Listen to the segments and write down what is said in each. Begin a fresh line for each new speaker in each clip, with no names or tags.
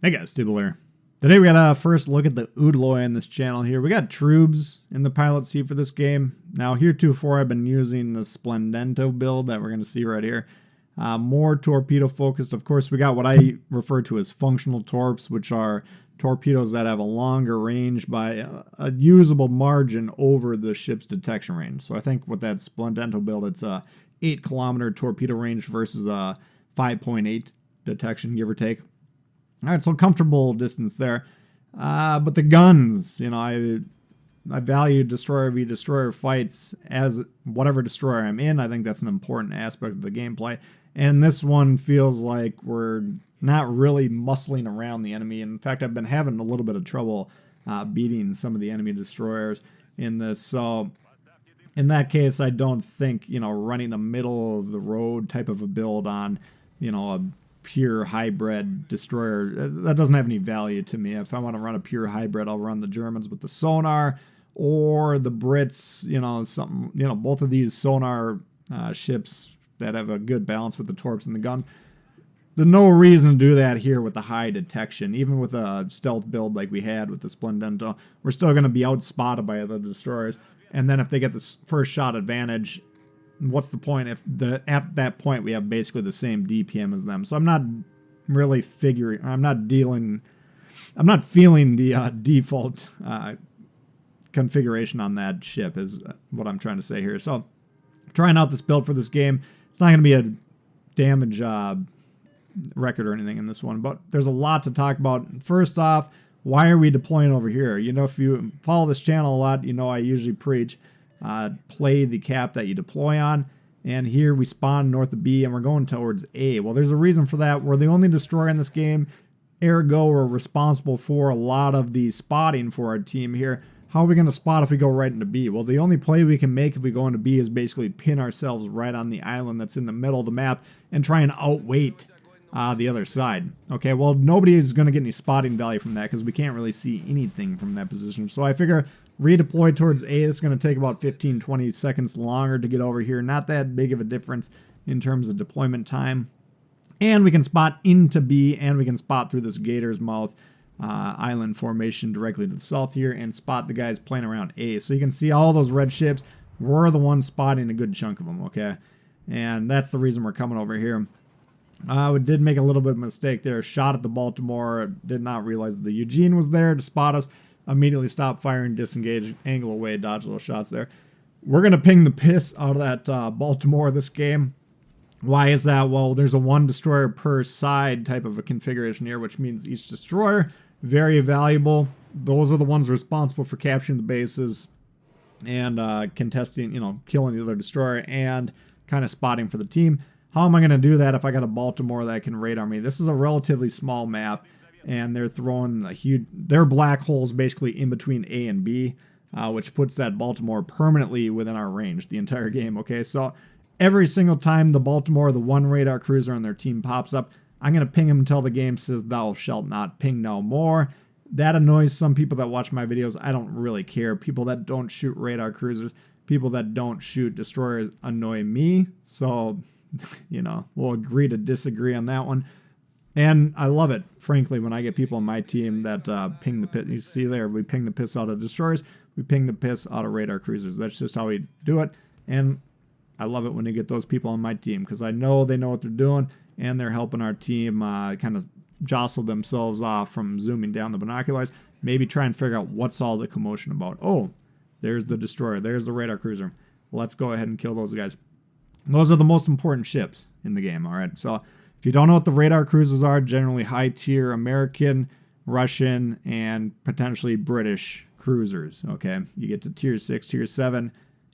Hey guys, Tbull here. Today we got a first look at the Udaloi on this channel here. We got troops in the pilot seat for this game. Now heretofore I've been using the Splendento build that we're going to see right here. More torpedo focused. Of course we got what I refer to as functional torps, which are torpedoes that have a longer range by a usable margin over the ship's detection range. So I think with that Splendento build, it's a 8-kilometer torpedo range versus a 5.8 detection, give or take. All right, so comfortable distance there. But the guns, you know, I value destroyer v destroyer fights as whatever destroyer I'm in. I think that's an important aspect of the gameplay. And this one feels like we're not really muscling around the enemy. In fact, I've been having a little bit of trouble beating some of the enemy destroyers in this. So in that case, I don't think, you know, running a middle of the road type of a build on, you know, a pure hybrid destroyer, that doesn't have any value to me. If I want to run a pure hybrid, I'll run the Germans with the sonar, or the Brits, you know, something, you know, both of these sonar ships that have a good balance with the torps and the guns. There's no reason to do that here with the high detection. Even with a stealth build like we had with the Splendento, we're still going to be outspotted by other destroyers. And then if they get this first shot advantage, what's the point if at that point we have basically the same DPM as them? So I'm not really I'm not feeling the default configuration on that ship is what I'm trying to say here. So trying out this build for this game, it's not going to be a damage record or anything in this one, but there's a lot to talk about. First off, why are we deploying over here? You know, if you follow this channel a lot, you know I usually preach play the cap that you deploy on, and here we spawn north of B and we're going towards A. Well, there's a reason for that. We're the only destroyer in this game, ergo we're responsible for a lot of the spotting for our team here. How are we going to spot if we go right into B? Well, the only play we can make if we go into B is basically pin ourselves right on the island that's in the middle of the map and try and outweight the other side. Okay, well, nobody is going to get any spotting value from that because we can't really see anything from that position. So I figure redeploy towards A. It's going to take about 15-20 seconds longer to get over here. Not that big of a difference in terms of deployment time. And we can spot into B, and we can spot through this Gator's Mouth island formation directly to the south here and spot the guys playing around A. So you can see all those red ships. We're the ones spotting a good chunk of them, okay? And that's the reason we're coming over here. We did make a little bit of a mistake there. Shot at the Baltimore. Did not realize the Eugene was there to spot us. Immediately stop firing, disengage, angle away, dodge those shots there. We're going to ping the piss out of that Baltimore this game. Why is that? Well, there's a 1 destroyer per side type of a configuration here, which means each destroyer, very valuable. Those are the ones responsible for capturing the bases and contesting, you know, killing the other destroyer and kind of spotting for the team. How am I going to do that if I got a Baltimore that can radar me? This is a relatively small map, and they're throwing a huge, they're black holes basically in between A and B, which puts that Baltimore permanently within our range the entire game, okay? So every single time the Baltimore, the one radar cruiser on their team pops up, I'm going to ping him until the game says, "Thou shalt not ping no more." That annoys some people that watch my videos. I don't really care. People that don't shoot radar cruisers, people that don't shoot destroyers annoy me. So, you know, we'll agree to disagree on that one. And I love it, frankly, when I get people on my team that ping the piss. You see there, we ping the piss out of destroyers. We ping the piss out of radar cruisers. That's just how we do it. And I love it when you get those people on my team because I know they know what they're doing and they're helping our team kind of jostle themselves off from zooming down the binoculars. Maybe try and figure out what's all the commotion about. Oh, there's the destroyer. There's the radar cruiser. Let's go ahead and kill those guys. Those are the most important ships in the game, all right? So if you don't know what the radar cruisers are, generally high-tier American, Russian, and potentially British cruisers, okay? You get to Tier 6, Tier 7.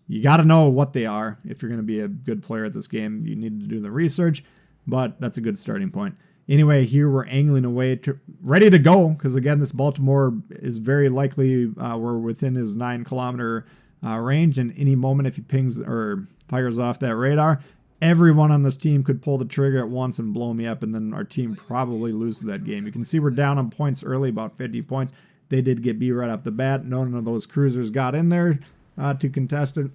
You got to know what they are if you're going to be a good player at this game. You need to do the research, but that's a good starting point. Anyway, here we're angling away, ready to go, because again, this Baltimore is very likely we're within his 9-kilometer range, and any moment if he pings or fires off that radar, everyone on this team could pull the trigger at once and blow me up, and then our team probably loses that game. You can see we're down on points early, about 50 points. They did get B right off the bat. None of those cruisers got in there to contest it.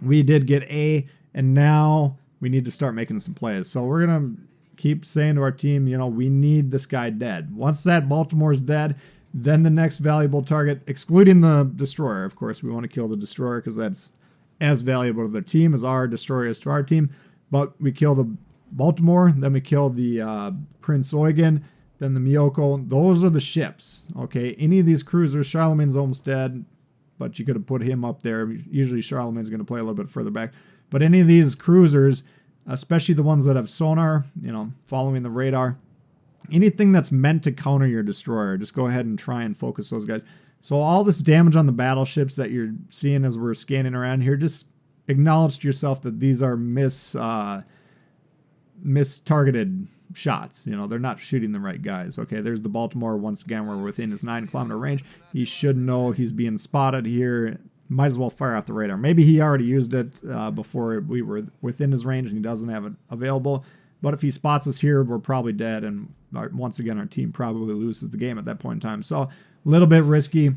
We did get A, and now we need to start making some plays. So we're going to keep saying to our team, you know, we need this guy dead. Once that Baltimore's dead, then the next valuable target, excluding the destroyer, of course, we want to kill the destroyer because that's as valuable to the team as our destroyer is to our team. But we kill the Baltimore, then we kill the Prince Eugen, then the Miyoko. Those are the ships, okay? Any of these cruisers, Charlemagne's almost dead, but you could have put him up there. Usually Charlemagne's going to play a little bit further back. But any of these cruisers, especially the ones that have sonar, you know, following the radar, anything that's meant to counter your destroyer, just go ahead and try and focus those guys. So all this damage on the battleships that you're seeing as we're scanning around here, just acknowledge to yourself that these are mis-targeted shots. You know, they're not shooting the right guys. Okay, there's the Baltimore. Once again, we're within his 9-kilometer range. He should know he's being spotted here. Might as well fire off the radar. Maybe he already used it before we were within his range and he doesn't have it available. But if he spots us here, we're probably dead. And once again, our team probably loses the game at that point in time. So a little bit risky.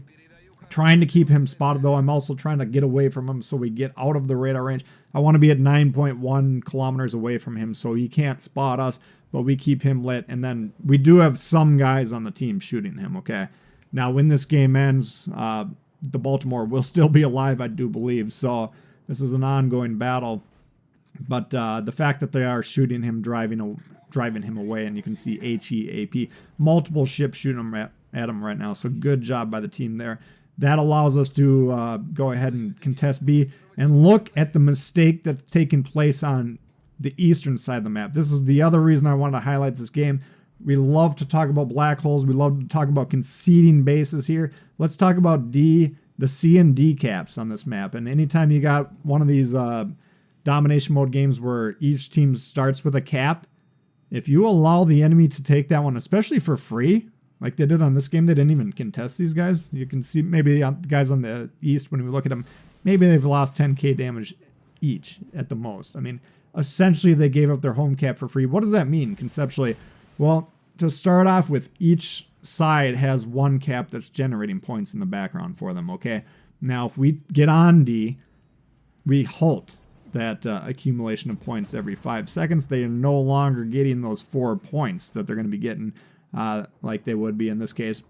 Trying to keep him spotted, though. I'm also trying to get away from him so we get out of the radar range. I want to be at 9.1 kilometers away from him so he can't spot us, but we keep him lit. And then we do have some guys on the team shooting him, okay? Now, when this game ends, the Baltimore will still be alive, I do believe. So this is an ongoing battle. But the fact that they are shooting him, driving him away, and you can see HEAP, multiple ships shooting him at him right now. So good job by the team there. That allows us to go ahead and contest B and look at the mistake that's taken place on the eastern side of the map. This is the other reason I wanted to highlight this game. We love to talk about black holes. We love to talk about conceding bases here. Let's talk about the C and D caps on this map. And anytime you got one of these domination mode games where each team starts with a cap, if you allow the enemy to take that one, especially for free, like they did on this game, they didn't even contest these guys. You can see maybe the guys on the east, when we look at them, maybe they've lost 10k damage each at the most. I mean, essentially they gave up their home cap for free. What does that mean conceptually? Well, to start off with, each side has one cap that's generating points in the background for them, okay? Now, if we get on D, we halt that accumulation of points every 5 seconds. They are no longer getting those 4 points that they're going to be getting like they would be in this case.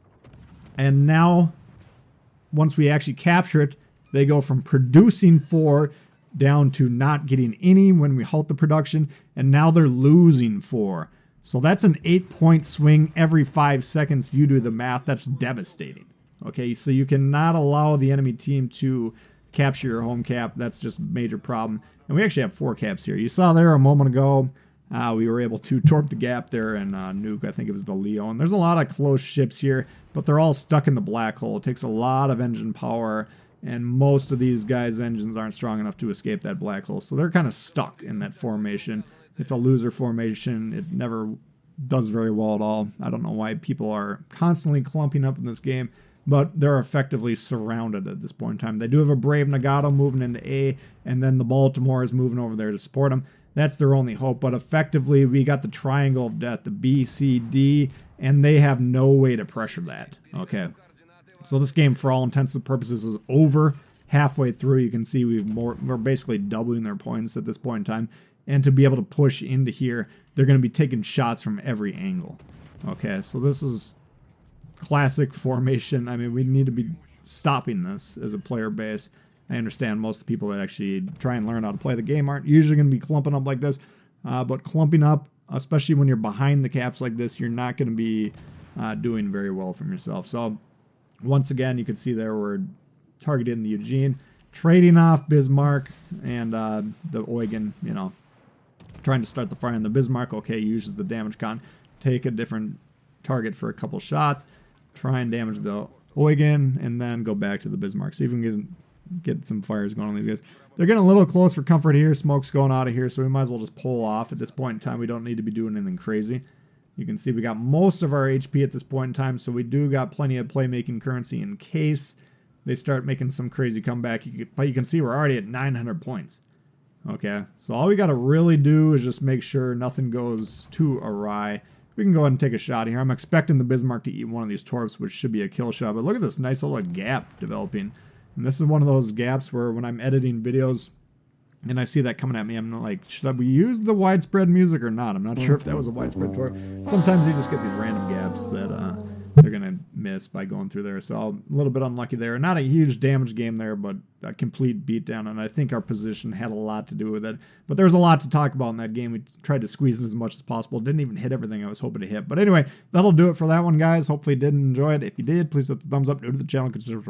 And now, once we actually capture it, they go from producing 4 down to not getting any when we halt the production, and now they're losing 4. So that's an 8-point swing every 5 seconds. If you do the math, that's devastating. Okay, so you cannot allow the enemy team to capture your home cap. That's just a major problem. And we actually have 4 caps here. You saw there a moment ago, we were able to torp the gap there and nuke, I think it was the Leo. And there's a lot of close ships here, but they're all stuck in the black hole. It takes a lot of engine power, and most of these guys' engines aren't strong enough to escape that black hole. So they're kind of stuck in that formation. It's a loser formation. It never does very well at all. I don't know why people are constantly clumping up in this game, but they're effectively surrounded at this point in time. They do have a Brave Nagato moving into A, and then the Baltimore is moving over there to support them. That's their only hope, but effectively we got the triangle of death, the B, C, D, and they have no way to pressure that. Okay, so this game, for all intents and purposes, is over. Halfway through, you can see we're basically doubling their points at this point in time. And to be able to push into here, they're going to be taking shots from every angle. Okay, so this is classic formation. I mean, we need to be stopping this as a player base. I understand most of the people that actually try and learn how to play the game aren't usually going to be clumping up like this. But clumping up, especially when you're behind the caps like this, you're not going to be doing very well from yourself. So, once again, you can see there we're targeting the Eugene, trading off Bismarck and the Eugen, you know, trying to start the fire on the Bismarck. Okay, uses the damage con. Take a different target for a couple shots. Try and damage the Eugen, and then go back to the Bismarck. See if we can get some fires going on these guys. They're getting a little close for comfort here. Smoke's going out of here, so we might as well just pull off at this point in time. We don't need to be doing anything crazy. You can see we got most of our HP at this point in time, so we do got plenty of playmaking currency in case they start making some crazy comeback. But you can see we're already at 900 points. Okay, so all we got to really do is just make sure nothing goes too awry. We can go ahead and take a shot here. I'm expecting the Bismarck to eat one of these torps, which should be a kill shot. But look at this nice little gap developing. And this is one of those gaps where when I'm editing videos, and I see that coming at me, I'm like, should we use the widespread music or not? I'm not sure if that was a widespread tour. Sometimes you just get these random gaps that they're going to miss by going through there. So a little bit unlucky there. Not a huge damage game there, but a complete beatdown. And I think our position had a lot to do with it. But there was a lot to talk about in that game. We tried to squeeze in as much as possible. Didn't even hit everything I was hoping to hit. But anyway, that'll do it for that one, guys. Hopefully you did enjoy it. If you did, please hit the thumbs up. New to the channel, consider